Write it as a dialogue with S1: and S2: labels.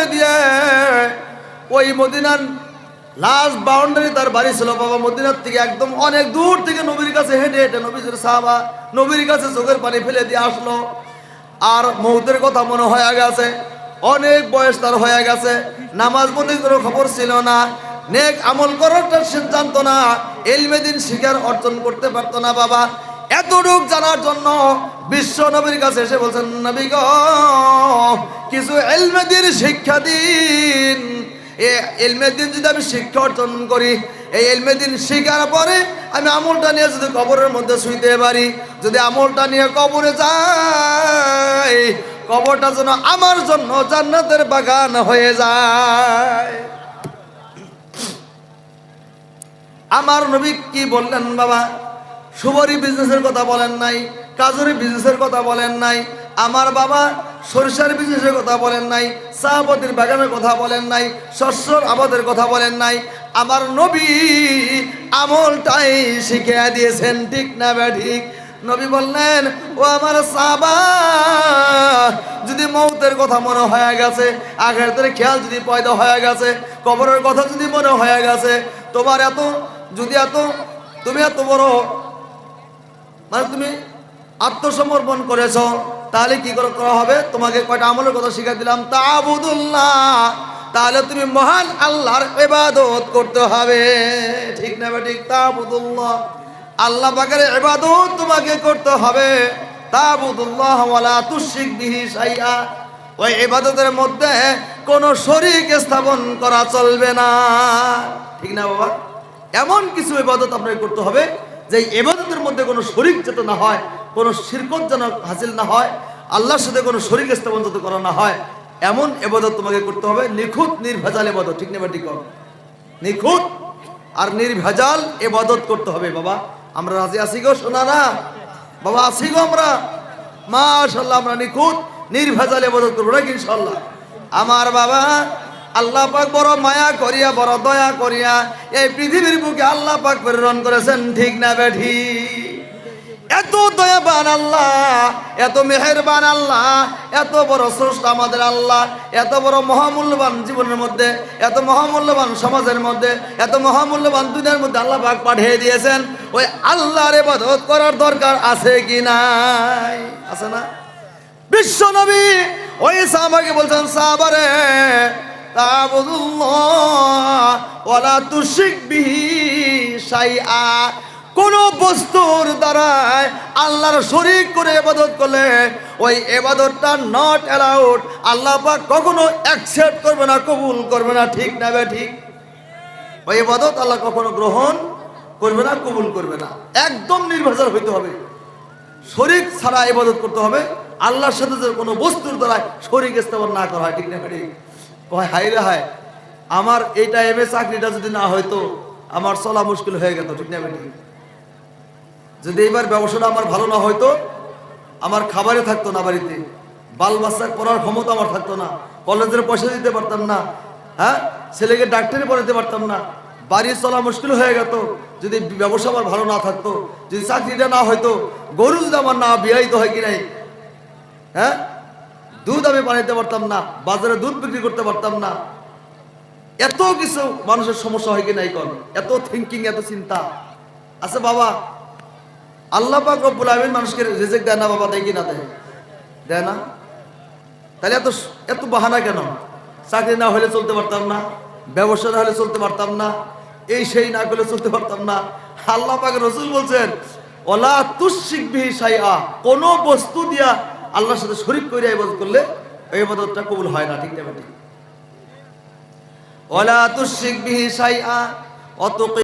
S1: ফেলে দিয়ে ওই মদিনার লাস্ট বাউন্ডারি তার বাড়ি ছিল বাবা। মদিনার থেকে একদম অনেক দূর থেকে নবীর কাছে হেঁটে হেঁটে নবীর সাহাবা নবীর কাছে চোখের পানি ফেলে দিয়ে আসলো। আর মৌতের কথা মনে হয়ে গেছে, অনেক বয়স তার হয়ে গেছে, নামাজ বন্দির কোনো খবর ছিল না, নেক আমল করার সিদ্ধান্ত না, ইলমে দ্বীন শিক্ষার অর্জন করতে পারতো না বাবা। এতটুক জানার জন্য বিশ্ব নবীর কাছে এসে বলছেন, নবী গো কিছু ইলমে দ্বীন শিক্ষা দিন। এই ইলমে দ্বীন যদি আমি শিক্ষা অর্জন করি, এই ইলমে দ্বীন শিখার পরে আমি আমলটা নিয়ে যদি কবরের মধ্যে শুইতে পারি, যদি আমলটা নিয়ে কবরে যাই, কবরটা যেন আমার জন্য জান্নাতের বাগান হয়ে যায়। আমার নবী কি বললেন বাবা? সুবরি বিজনেসের কথা বলেন নাই, কাজুরি বিজনেসের কথা বলেন নাই, আমার বাবা সরিষার বিজনেসের কথা বলেন নাই, চাপাতির বাগানের কথা বলেন নাই, শস্যর আবাদের কথা বলেন নাই। আমার নবী আমলটাই শিখিয়ে দিয়েছেন, ঠিক না ঠিক? নবী বললেন, ও আমার সাহাবা, যদি মৌতের কথা মনে হয়ে গেছে, আখিরাতের খেয়াল যদি পয়দা হয়ে গেছে, কবরের কথা যদি মনে হয়ে গেছে, তোমার তুমি এত বড় মানে তুমি আত্মসমর্পণ করেছ, তাহলে কি করা হবে? তোমাকে কয়টা আমলের কথা শিখা দিলাম, তা'বুদুল্লাহ, তাহলে তুমি মহান আল্লাহর ইবাদত করতে হবে, ঠিক না ঠিক? তা'বুদুল্লাহ, আল্লাহ পাকের ইবাদত তোমাকে করতে হবে। তা'বুদুল্লাহ ওয়ালা তুশরিক বিহি শাইআ, ওই ইবাদতের মধ্যে কোনো শরীক স্থাপন করা চলবে না, ঠিক না বাবা? এমন কিছু ইবাদত আপনাকে করতে হবে যে ইবাদতের মধ্যে কোনো শরীক যাতে না হয়, কোনো শিরকত যেন হাসিল না হয়, আল্লাহর সাথে কোনো শরীক স্থাপন যাতে করা না হয়, এমন ইবাদত তোমাকে করতে হবে। নিখুঁত নির্ভেজাল ইবাদত, ঠিক না ঠিক? নিখুঁত আর নির্ভেজাল ইবাদত করতে হবে বাবা। আমরা রাজি আছি গো সোনারা বাবা? আছি গো আমরা মাশাআল্লাহ। আমরা নিখুঁত নির্ভেজাল ইবাদত করবো নাকি ইনশাআল্লাহ? আমার বাবা আল্লাহ পাক বড় মায়া করিয়া, বড় দয়া করিয়া এই পৃথিবীর বুকে আল্লাহ পাক প্রেরণ করেছেন, ঠিক না বেঠি? এত দয়াবান আল্লাহ, এত মেহেরবান আল্লাহ, এত বড় স্রষ্টা আমাদের আল্লাহ, এত বড় মহামূল্যবান জীবনের মধ্যে, এত মহামূল্যবান সমাজের মধ্যে, এত মহামূল্যবান দুনিয়ার মধ্যে আল্লাহ পাক পাঠিয়ে দিয়েছেন। ওই আল্লাহর ইবাদত করার দরকার আছে কি নাই? আছে না? বিশ্ব নবী ওই সাহাবাকে বলছেন, সাহাবারে তা'বুদুল্লাহ ওয়ালা তুশরিক বিহি শাইআ, কোন বস্তুর দ্বারাই আল্লাহর শরীক করে ইবাদত করলে ওই ইবাদতটা নট অ্যালাউড, আল্লাহ পাক কখনো অ্যাকসেপ্ট করবে না, কবুল করবে না, ঠিক না ঠিক? ওই ইবাদত আল্লাহ কখনো গ্রহণ করবে না, কবুল করবে না। একদম নির্ভেজাল হইতে হবে, শরীক ছাড়া ইবাদত করতে হবে, আল্লাহর সাথে যে কোনো বস্তুর দ্বারা শরীক স্থাপন না করা হয়, ঠিক না ঠিক? হাই রে হায়, আমার এই টাইমে চাকরিটা যদি না হয়তো আমার চলা মুশকিল হয়ে গেল, ঠিক না ঠিক? যদি এইবার ব্যবসাটা আমার ভালো না হয়তো আমার খাবারে থাকতো না, বাড়িতে বাল বাচ্চা পড়ার ক্ষমতা আমার থাকতো না, কলেজের পয়সা দিতে পারতাম না, হ্যাঁ, ছেলেকে ডাক্তারি পড়াতে পারতাম না, বাড়ি চলা মুশকিল হয়ে যেত যদি ব্যবসা আমার ভালো না থাকতো, যদি চাকরিটা না হয়তো, গরু যদি আমার না বিয়াইতে হয় কি নাই, হ্যাঁ, দুধ আমি বানাইতে পারতাম না, বাজারে দুধ বিক্রি করতে পারতাম না, এত কিছু মানুষের সমস্যা হয় কি নাই? কোন এত থিঙ্কিং, এত চিন্তা আছে বাবা? আল্লাহ পাক রব্বুল আলামিন মানুষকে রিজিক দেয় না বাবা? দেয় কি না দেয়? দেয় না? তাহলে এত বাহানা কেন? চাকরি না হলে চলতে পারতাম না, ব্যবসা না হলে চলতে পারতাম না, এই সেই না করলে চলতে পারতাম না। আল্লাহ পাক রাসূল বলছেন, ওয়ালা তুশরিক বিহি শাইআ, কোন বস্তু দিয়া আল্লাহর সাথে শরীক করে ইবাদত করলে এই ইবাদতটা কবুল হয় না, ঠিক না ঠিক? ওয়ালা তুশরিক বিহি শাইআ।